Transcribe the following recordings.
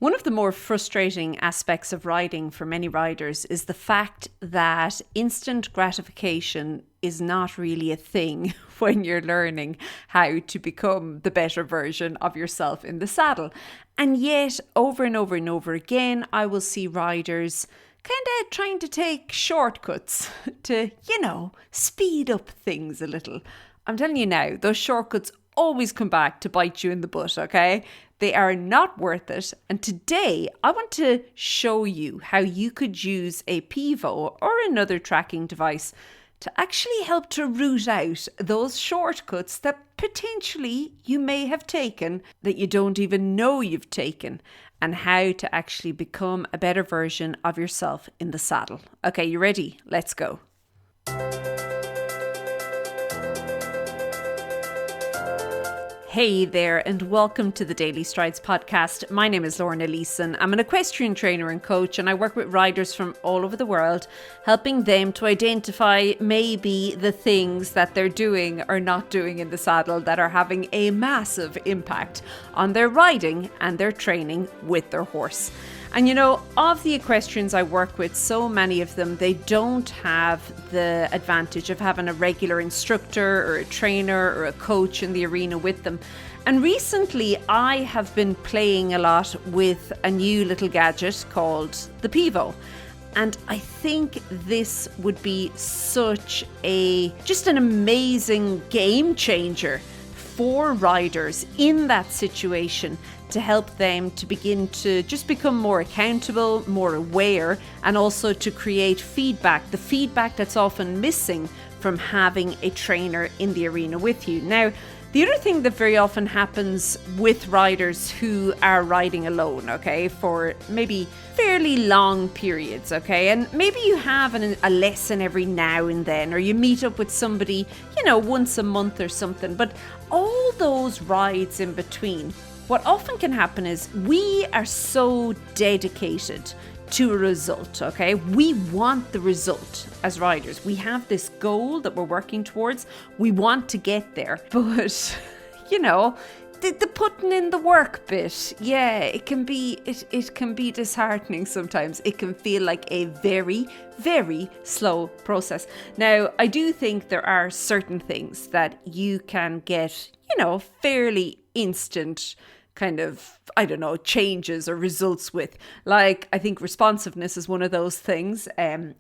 One of the more frustrating aspects of riding for many riders is the fact that instant gratification is not really a thing when you're learning how to become the better version of yourself in the saddle. And yet, over and over and over again, I will see riders kind of trying to take shortcuts to, speed up things a little. I'm telling you now, those shortcuts always come back to bite you in the butt, okay? They are not worth it. And today I want to show you how you could use a Pivo or another tracking device to actually help to root out those shortcuts that potentially you may have taken that you don't even know you've taken, and how to actually become a better version of yourself in the saddle. Okay, you ready? Let's go. Hey there, and welcome to the Daily Strides podcast. My name is Lorna Leeson. I'm an equestrian trainer and coach, and I work with riders from all over the world, helping them to identify maybe the things that they're doing or not doing in the saddle that are having a massive impact on their riding and their training with their horse. And of the equestrians I work with, so many of them, they don't have the advantage of having a regular instructor or a trainer or a coach in the arena with them. And recently I have been playing a lot with a new little gadget called the Pivo. And I think this would be just an amazing game changer for riders in that situation, to help them to begin to just become more accountable, more aware, and also to create feedback, the feedback that's often missing from having a trainer in the arena with you. Now, the other thing that very often happens with riders who are riding alone, okay, for maybe fairly long periods, okay, and maybe you have a lesson every now and then, or you meet up with somebody, once a month or something, but all those rides in between, what often can happen is we are so dedicated to a result, okay? We want the result as riders. We have this goal that we're working towards. We want to get there. But, the putting in the work bit, yeah, it can be disheartening sometimes. It can feel like a very, very slow process. Now, I do think there are certain things that you can get, fairly instant kind of, changes or results with. Like, I think responsiveness is one of those things.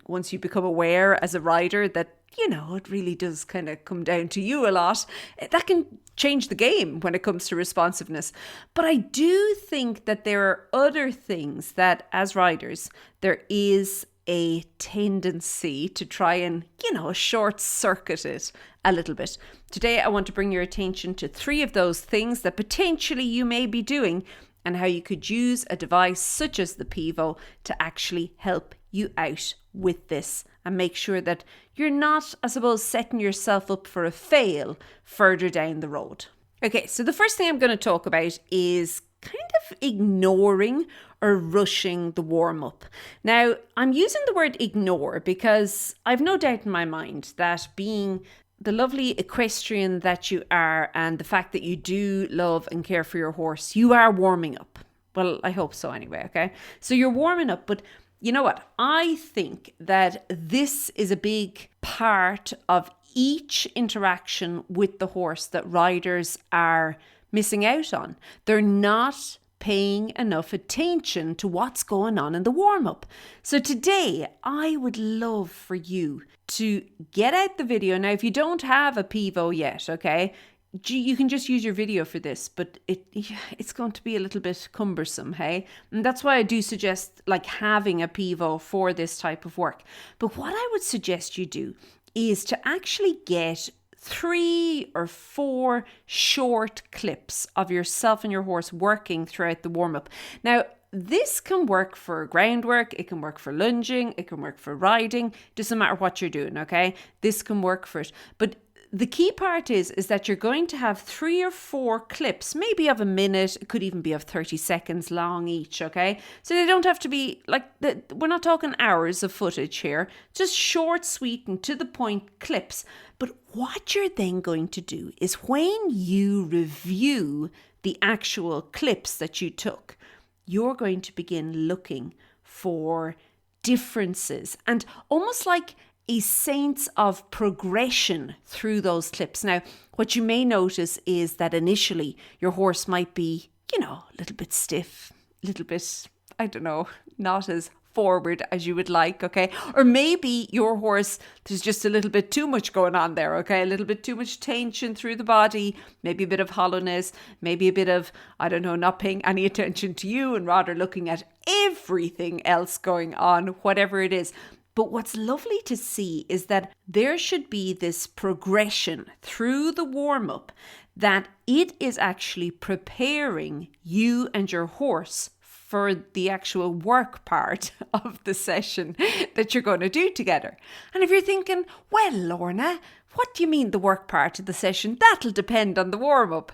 Once you become aware as a rider that, it really does kind of come down to you a lot, that can change the game when it comes to responsiveness. But I do think that there are other things that as riders, there is a tendency to try and, short circuit it a little bit. Today, I want to bring your attention to 3 of those things that potentially you may be doing, and how you could use a device such as the Pivo to actually help you out with this and make sure that you're not, I suppose, setting yourself up for a fail further down the road. Okay, so the first thing I'm going to talk about is kind of ignoring or rushing the warm-up. Now, I'm using the word ignore because I've no doubt in my mind that being the lovely equestrian that you are, and the fact that you do love and care for your horse, you are warming up. Well, I hope so anyway, okay? So you're warming up, but you know what? I think that this is a big part of each interaction with the horse that riders are missing out on. They're not paying enough attention to what's going on in the warm-up. So today, I would love for you to get out the video. Now, if you don't have a Pivo yet, okay, you can just use your video for this, but it's going to be a little bit cumbersome, hey? And that's why I do suggest having a Pivo for this type of work. But what I would suggest you do is to actually get 3 or 4 short clips of yourself and your horse working throughout the warm-up. Now, this can work for groundwork, it can work for lunging, it can work for riding, doesn't matter what you're doing, okay? This can work for it. But the key part is that you're going to have 3 or 4 clips, maybe of a minute, it could even be of 30 seconds long each, okay? So they don't have to be we're not talking hours of footage here, just short, sweet, and to the point clips. But what you're then going to do is when you review the actual clips that you took, you're going to begin looking for differences and almost like a sense of progression through those clips. Now, what you may notice is that initially your horse might be, a little bit stiff, a little bit, not as forward as you would like, okay? Or maybe your horse, there's just a little bit too much going on there, okay? A little bit too much tension through the body, maybe a bit of hollowness, maybe a bit of, not paying any attention to you and rather looking at everything else going on, whatever it is. But what's lovely to see is that there should be this progression through the warm-up, that it is actually preparing you and your horse for the actual work part of the session that you're going to do together. And if you're thinking, well, Lorna, what do you mean the work part of the session? That'll depend on the warm-up.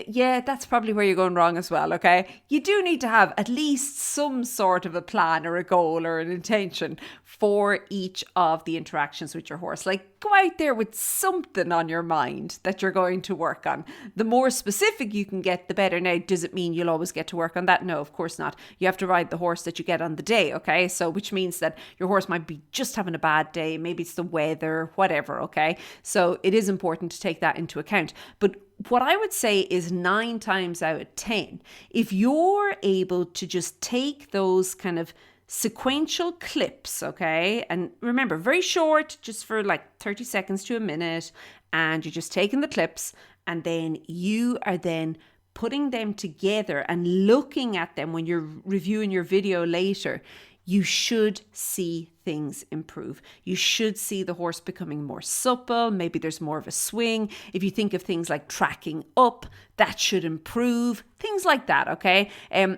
Yeah, that's probably where you're going wrong as well, okay? You do need to have at least some sort of a plan or a goal or an intention for each of the interactions with your horse. Like, go out there with something on your mind that you're going to work on. The more specific you can get, the better. Now, does it mean you'll always get to work on that? No, of course not. You have to ride the horse that you get on the day, okay? So, which means that your horse might be just having a bad day. Maybe it's the weather, whatever, okay? So it is important to take that into account. But what I would say is 9 times out of 10, if you're able to just take those kind of sequential clips, okay, and remember, very short, just for like 30 seconds to a minute, and you're just taking the clips, and then you are then putting them together and looking at them when you're reviewing your video later, you should see things improve. You should see the horse becoming more supple. Maybe there's more of a swing. If you think of things like tracking up, that should improve. Things like that, okay?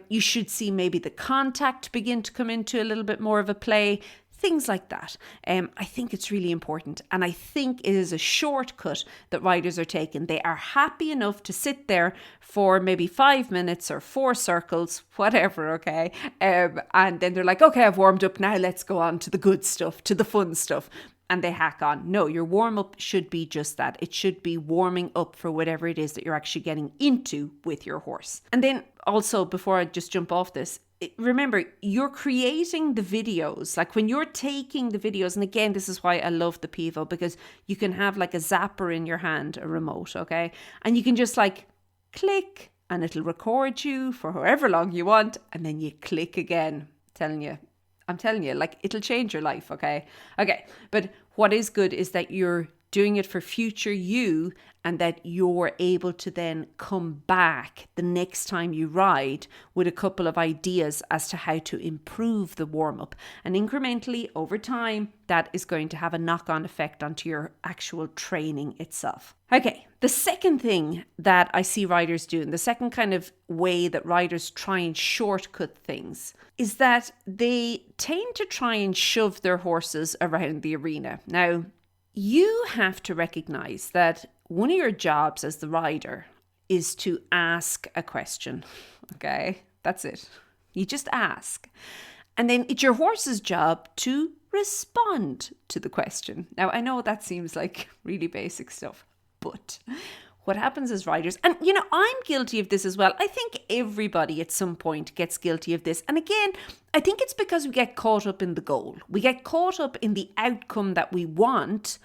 You should see maybe the contact begin to come into a little bit more of a play. Things like that. I think it's really important. And I think it is a shortcut that riders are taking. They are happy enough to sit there for maybe 5 minutes or 4 circles, whatever, okay? And then they're like, okay, I've warmed up. Now let's go on to the good stuff, to the fun stuff. And they hack on. No, your warm-up should be just that. It should be warming up for whatever it is that you're actually getting into with your horse. And then also, before I just jump off this, remember, you're creating the videos. Like when you're taking the videos, and again, this is why I love the Pivo, because you can have like a zapper in your hand, a remote, okay? And you can just like click and it'll record you for however long you want. And then you click again. I'm telling you, like it'll change your life, okay? Okay, but what is good is that you're doing it for future you, and that you're able to then come back the next time you ride with a couple of ideas as to how to improve the warm-up. And incrementally over time, that is going to have a knock-on effect onto your actual training itself. Okay, the second thing that I see riders doing, the second kind of way that riders try and shortcut things, is that they tend to try and shove their horses around the arena. Now, you have to recognize that one of your jobs as the rider is to ask a question, okay? That's it. You just ask. And then it's your horse's job to respond to the question. Now, I know that seems like really basic stuff, but what happens as riders, and I'm guilty of this as well. I think everybody at some point gets guilty of this. And again, I think it's because we get caught up in the goal. We get caught up in the outcome that we want.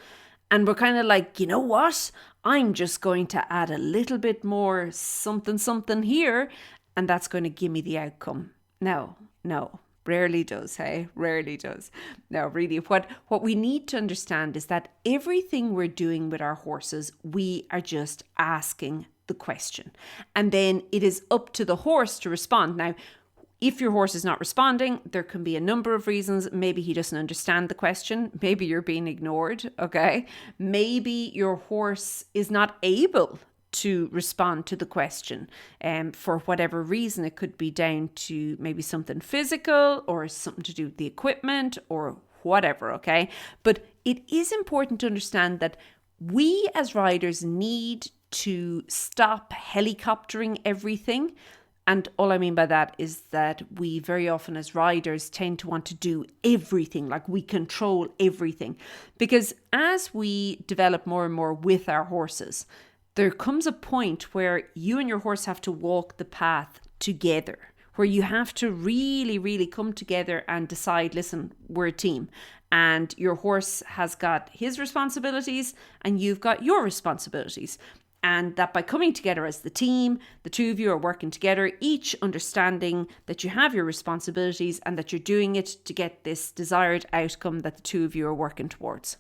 And we're kind of like, you know what? I'm just going to add a little bit more something here, and that's going to give me the outcome. No, rarely does, hey? Rarely does. No, really, what we need to understand is that everything we're doing with our horses, we are just asking the question. And then it is up to the horse to respond. Now, if your horse is not responding, there can be a number of reasons. Maybe he doesn't understand the question. Maybe you're being ignored, okay? Maybe your horse is not able to respond to the question. For whatever reason, it could be down to maybe something physical or something to do with the equipment or whatever, okay? But it is important to understand that we as riders need to stop helicoptering everything. And all I mean by that is that we very often as riders tend to want to do everything, like we control everything. Because as we develop more and more with our horses, there comes a point where you and your horse have to walk the path together, where you have to really, really come together and decide, listen, we're a team. And your horse has got his responsibilities and you've got your responsibilities. And that by coming together as the team, the two of you are working together, each understanding that you have your responsibilities and that you're doing it to get this desired outcome that the two of you are working towards.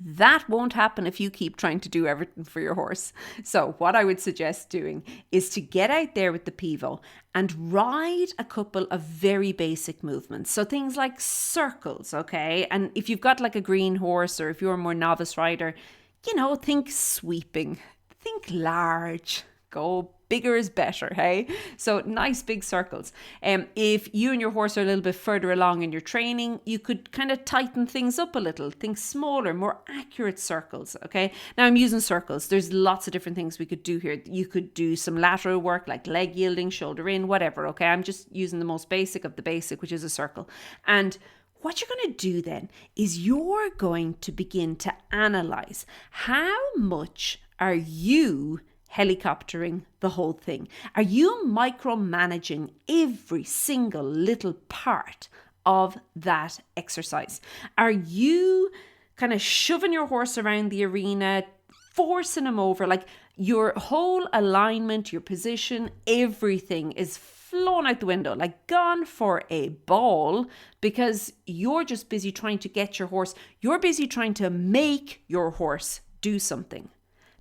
That won't happen if you keep trying to do everything for your horse. So what I would suggest doing is to get out there with the Pivo and ride a couple of very basic movements. So things like circles, okay? And if you've got like a green horse or if you're a more novice rider, think sweeping. Think large, go bigger is better, hey? So nice big circles. If you and your horse are a little bit further along in your training, you could kind of tighten things up a little. Think smaller, more accurate circles, okay? Now I'm using circles. There's lots of different things we could do here. You could do some lateral work like leg yielding, shoulder in, whatever, okay? I'm just using the most basic of the basic, which is a circle. And what you're going to do then is you're going to begin to analyze how much are you helicoptering the whole thing? Are you micromanaging every single little part of that exercise? Are you kind of shoving your horse around the arena, forcing him over? Like your whole alignment, your position, everything is flown out the window, like gone for a ball because you're just busy trying to get your horse. You're busy trying to make your horse do something.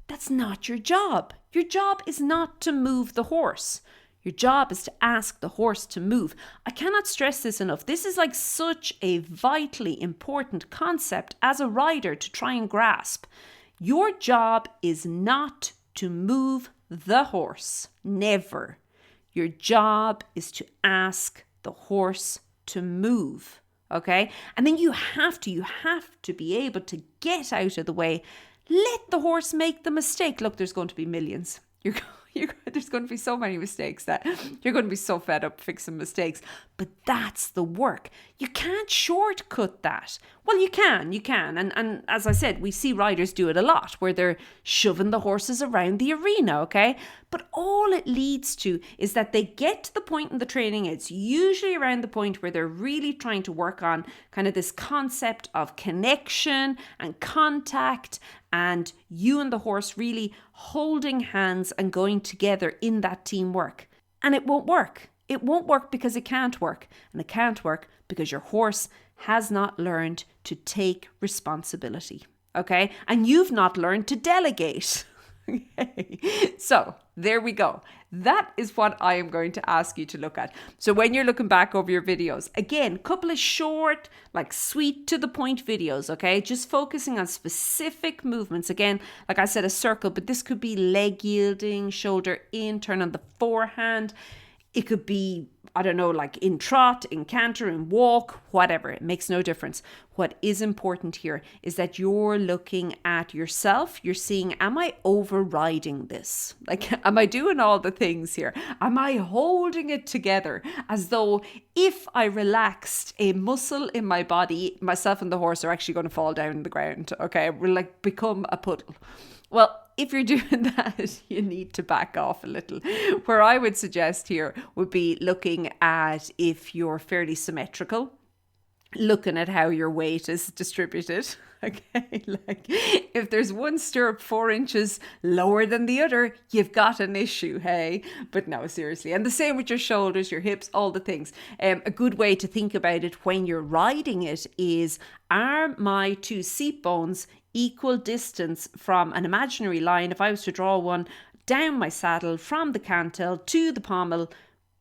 That's not your job. Your job is not to move the horse. Your job is to ask the horse to move. I cannot stress this enough. This is like such a vitally important concept as a rider to try and grasp. Your job is not to move the horse. Never. Your job is to ask the horse to move. Okay? And then you have to be able to get out of the way. Let the horse make the mistake. Look, there's going to be millions. There's going to be so many mistakes that you're going to be so fed up fixing mistakes. But that's the work. You can't shortcut that. Well, you can. And as I said, we see riders do it a lot where they're shoving the horses around the arena, okay? But all it leads to is that they get to the point in the training, it's usually around the point where they're really trying to work on kind of this concept of connection and contact and you and the horse really holding hands and going together in that teamwork. And it won't work. It won't work because it can't work. And it can't work because your horse has not learned to take responsibility. Okay? And you've not learned to delegate. Okay. So there we go. That is what I am going to ask you to look at. So when you're looking back over your videos, again, couple of short, like sweet to the point videos, okay? Just focusing on specific movements. Again, like I said, a circle, but this could be leg yielding, shoulder in, turn on the forehand. It could be, I don't know, like in trot, in canter, in walk, whatever. It makes no difference. What is important here is that you're looking at yourself. You're seeing, am I overriding this? Like, am I doing all the things here? Am I holding it together as though if I relaxed a muscle in my body, myself and the horse are actually going to fall down the ground, okay? We'll like become a puddle. Well, if you're doing that, you need to back off a little. Where I would suggest here would be looking at if you're fairly symmetrical, looking at how your weight is distributed. Okay, like if there's one stirrup 4 inches lower than the other, you've got an issue, hey? But no, seriously. And the same with your shoulders, your hips, all the things. A good way to think about it when you're riding it is, are my 2 seat bones equal distance from an imaginary line? If I was to draw one down my saddle from the cantle to the pommel,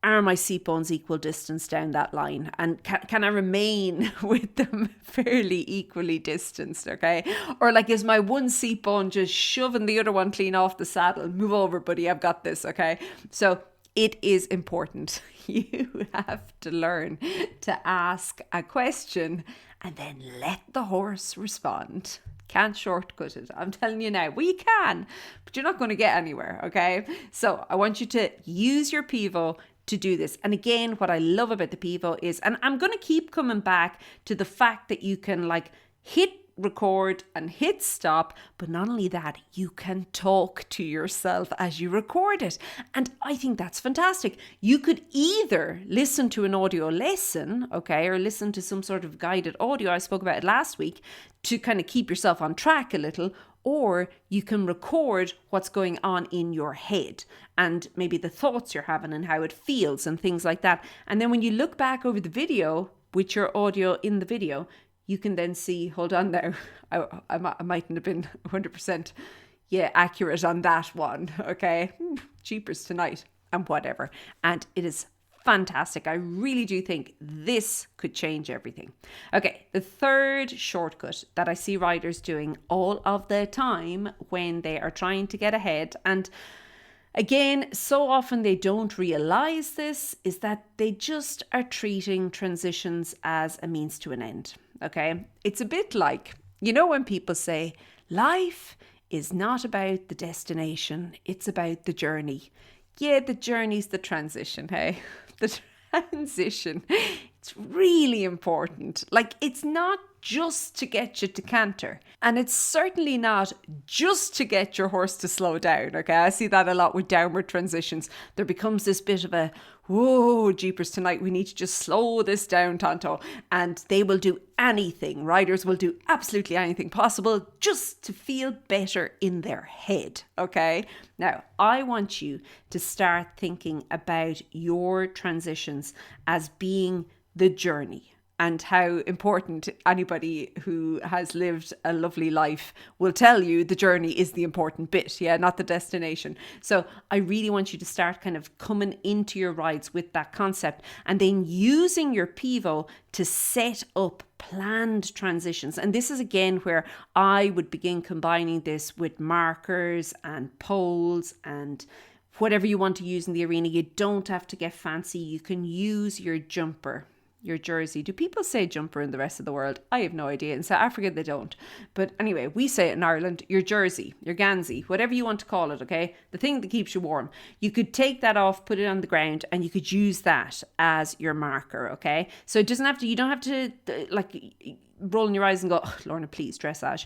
are my seat bones equal distance down that line? And can I remain with them fairly equally distanced, okay? Or like, is my one seat bone just shoving the other one clean off the saddle? Move over, buddy, I've got this, okay? So it is important. You have to learn to ask a question and then let the horse respond. Can't shortcut it. I'm telling you now. Well, you can, but you're not going to get anywhere, okay? So I want you to use your Pivo to do this. And again, what I love about the Pivo is, and I'm going to keep coming back to the fact that you can like hit record and hit stop, but not only that, you can talk to yourself as you record it. And I think that's fantastic. You could either listen to an audio lesson, okay, or listen to some sort of guided audio. I spoke about it last week to kind of keep yourself on track a little, or you can record what's going on in your head and maybe the thoughts you're having and how it feels and things like that. And then when you look back over the video with your audio in the video, you can then see, hold on now, I mightn't have been 100% accurate on that one, okay? Cheapers tonight and whatever. And it is fantastic. I really do think this could change everything. Okay, the third shortcut that I see riders doing all of the time when they are trying to get ahead, and again, so often they don't realize this, is that they just are treating transitions as a means to an end. Okay, it's a bit like, you know, when people say life is not about the destination, it's about the journey. Yeah, the journey's the transition, hey? The transition, it's really important. Like, it's not just to get you to canter, and it's certainly not just to get your horse to slow down, okay? I see that a lot with downward transitions. There becomes this bit of a, whoa, jeepers tonight, we need to just slow this down, Tonto. And they will do anything, riders will do absolutely anything possible just to feel better in their head, okay? Now, I want you to start thinking about your transitions as being the journey, and how important anybody who has lived a lovely life will tell you the journey is the important bit, not the destination. So I really want you to start kind of coming into your rides with that concept, and then using your Pivo to set up planned transitions. And this is again where I would begin combining this with markers and poles and whatever you want to use in the arena. You don't have to get fancy. You can use your jumper, your jersey. Do people say jumper in the rest of the world? I have no idea. In South Africa, they don't. But anyway, we say it in Ireland, your jersey, your gansey, whatever you want to call it, okay? The thing that keeps you warm. You could take that off, put it on the ground, and you could use that as your marker, okay? So it doesn't have to, you don't have to like rolling your eyes and go, oh, Lorna, please, dressage.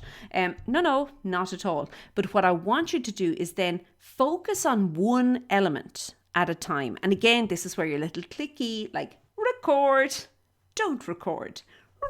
No, not at all. But what I want you to do is then focus on one element at a time. And again, this is where your little clicky, like, record, don't record,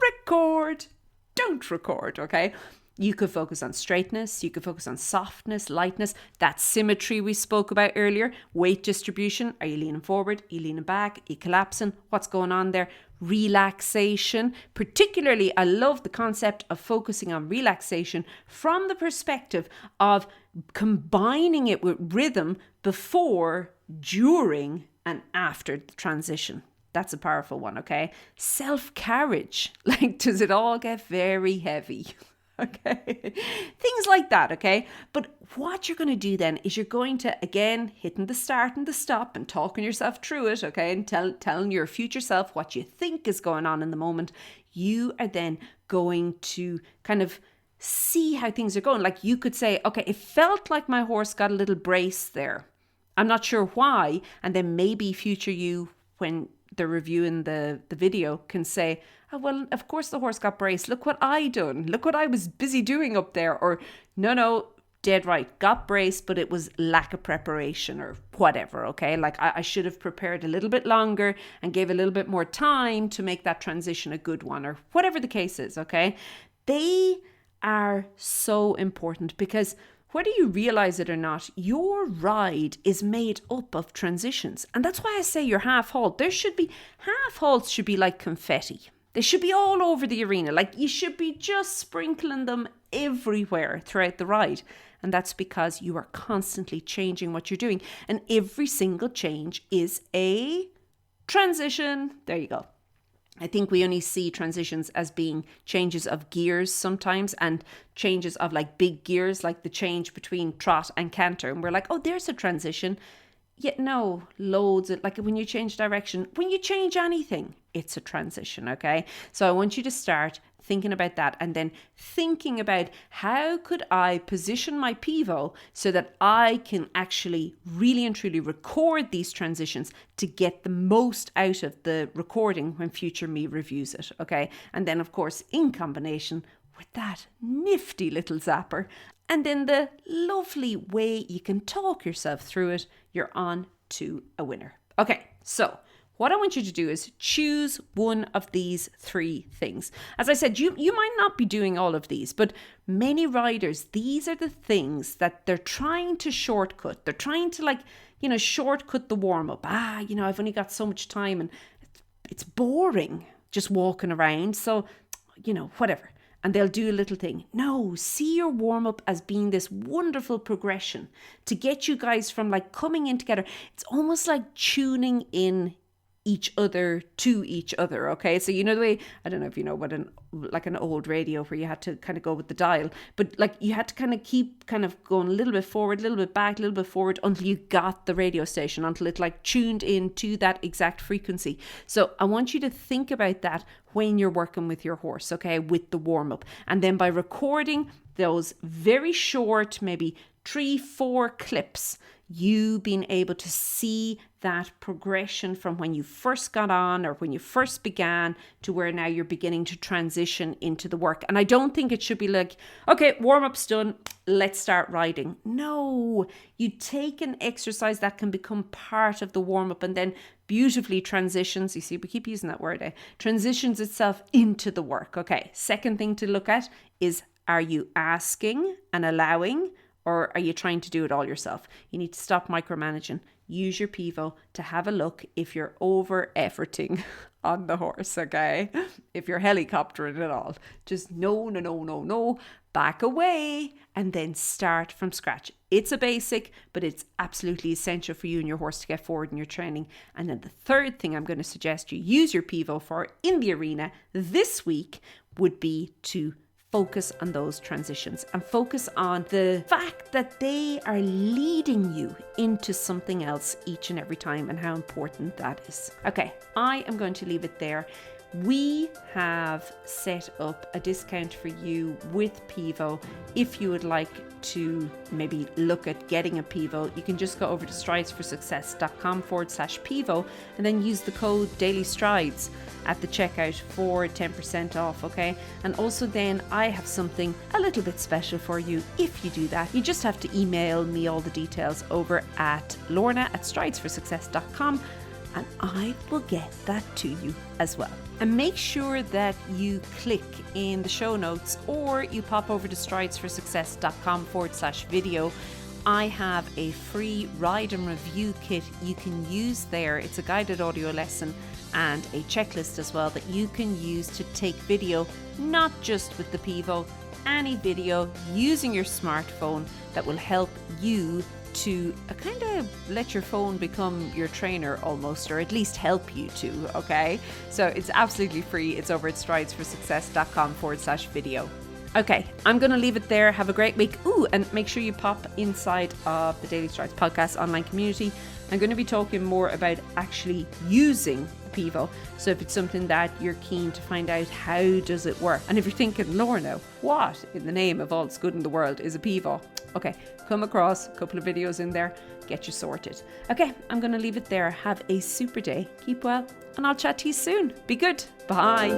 record, don't record, okay? You could focus on straightness, you could focus on softness, lightness, that symmetry we spoke about earlier, weight distribution. Are you leaning forward? Are you leaning back? Are you collapsing? What's going on there? Relaxation. Particularly, I love the concept of focusing on relaxation from the perspective of combining it with rhythm before, during, and after the transition. That's a powerful one, okay? Self-carriage. Like, does it all get very heavy? Okay? Things like that, okay? But what you're going to do then is you're going to, again, hitting the start and the stop and talking yourself through it, okay? And telling your future self what you think is going on in the moment. You are then going to kind of see how things are going. Like, you could say, okay, it felt like my horse got a little brace there. I'm not sure why. And then maybe future you, when they're reviewing the video, can say, oh, well, of course the horse got braced. Look what I done. Look what I was busy doing up there. Or no, dead right, got braced, but it was lack of preparation or whatever, okay? Like I should have prepared a little bit longer and gave a little bit more time to make that transition a good one, or whatever the case is, okay? They are so important because whether you realize it or not, your ride is made up of transitions. And that's why I say your half halt. Half halts should be like confetti. They should be all over the arena. Like, you should be just sprinkling them everywhere throughout the ride. And that's because you are constantly changing what you're doing. And every single change is a transition. There you go. I think we only see transitions as being changes of gears sometimes, and changes of like big gears, like the change between trot and canter. And we're like, oh, there's a transition. Yet no, loads of, like when you change direction, when you change anything, it's a transition, okay? So I want you to start thinking about that, and then thinking about how could I position my Pivo so that I can actually really and truly record these transitions to get the most out of the recording when future me reviews it, okay? And then of course, in combination with that nifty little zapper. And then the lovely way you can talk yourself through it, you're on to a winner. Okay, so what I want you to do is choose one of these 3 things. As I said, you might not be doing all of these, but many riders, these are the things that they're trying to shortcut. They're trying to shortcut the warm-up. I've only got so much time and it's boring just walking around. So, whatever. And they'll do a little thing. No, see your warm-up as being this wonderful progression to get you guys from coming in together. It's almost like tuning in each other to each other, okay? So the way, I don't know if you know what an old radio where you had to kind of go with the dial, but you had to kind of keep kind of going a little bit forward, a little bit back, a little bit forward until you got the radio station, until it tuned in to that exact frequency. So I want you to think about that when you're working with your horse, okay, with the warm-up. And then by recording those very short, maybe 3-4 clips, you being able to see that progression from when you first got on or when you first began to where now you're beginning to transition into the work. And I don't think it should be okay, warm-up's done, let's start riding. No, you take an exercise that can become part of the warm-up and then beautifully transitions. You see, we keep using that word, transitions itself into the work. Okay, second thing to look at is, are you asking and allowing, or are you trying to do it all yourself? You need to stop micromanaging. Use your Pivo to have a look if you're over-efforting on the horse, okay? If you're helicoptering at all. Just no. Back away and then start from scratch. It's a basic, but it's absolutely essential for you and your horse to get forward in your training. And then the third thing I'm going to suggest you use your Pivo for in the arena this week would be to focus on those transitions and focus on the fact that they are leading you into something else each and every time and how important that is. Okay, I am going to leave it there. We have set up a discount for you with Pivo. If you would like to maybe look at getting a Pivo, you can just go over to stridesforsuccess.com/Pivo and then use the code DailyStrides at the checkout for 10% off, okay? And also then I have something a little bit special for you if you do that. You just have to email me all the details over at lorna@stridesforsuccess.com and I will get that to you as well. And make sure that you click in the show notes or you pop over to stridesforsuccess.com/video. I have a free ride and review kit you can use there. It's a guided audio lesson and a checklist as well that you can use to take video, not just with the Pivo, any video using your smartphone that will help you to kind of let your phone become your trainer almost, or at least help you to, okay? So it's absolutely free. It's over at stridesforsuccess.com/video. Okay, I'm going to leave it there. Have a great week. Ooh, and make sure you pop inside of the Daily Strides podcast online community. I'm going to be talking more about actually using Pivo. So if it's something that you're keen to find out, how does it work? And if you're thinking, Lorna, what in the name of all that's good in the world is a Pivo? Okay, come across a couple of videos in there, get you sorted. Okay, I'm going to leave it there. Have a super day. Keep well, and I'll chat to you soon. Be good. Bye.